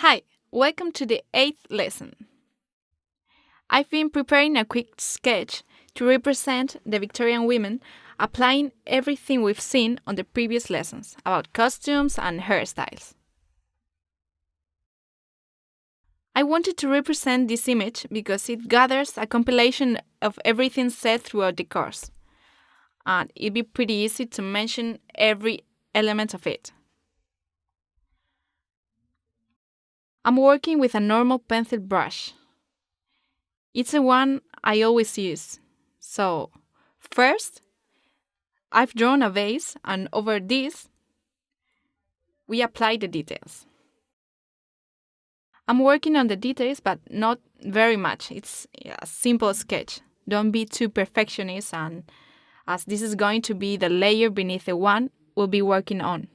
Hi, welcome to the 8th lesson. I've been preparing a quick sketch to represent the Victorian women, applying everything we've seen on the previous lessons about costumes and hairstyles. I wanted to represent this image because it gathers a compilation of everything said throughout the course, and it'd be pretty easy to mention every element of it. I'm working with a normal pencil brush. It's the one I always use. So, first, I've drawn a vase, and over this, we apply the details. I'm working on the details, but not very much. It's a simple sketch. Don't be too perfectionist, and as this is going to be the layer beneath the one we'll be working on.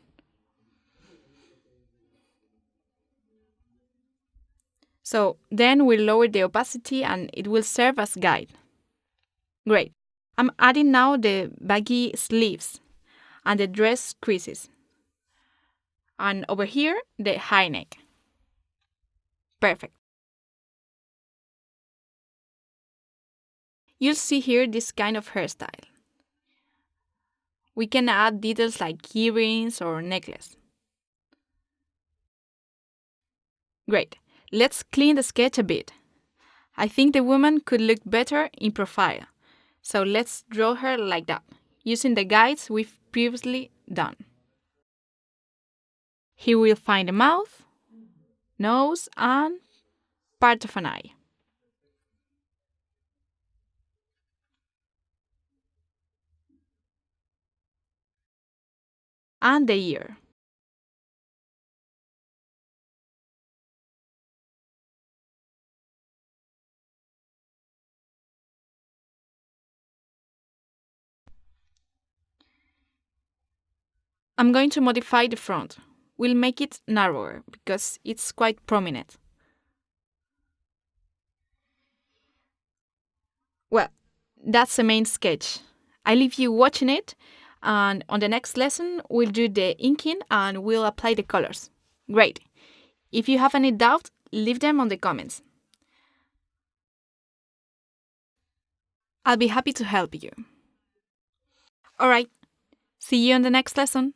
So then we'll lower the opacity and it will serve as guide. Great. I'm adding now the baggy sleeves and the dress creases. And over here, the high neck. Perfect. You'll see here this kind of hairstyle. We can add details like earrings or necklace. Great. Let's clean the sketch a bit. I think the woman could look better in profile. So let's draw her like that, using the guides we've previously done. Here we'll find the mouth, nose, and part of an eye. And the ear. I'm going to modify the front. We'll make it narrower because it's quite prominent. Well, that's the main sketch. I leave you watching it, and on the next lesson, we'll do the inking and we'll apply the colors. Great. If you have any doubt, leave them on the comments. I'll be happy to help you. Alright, see you on the next lesson.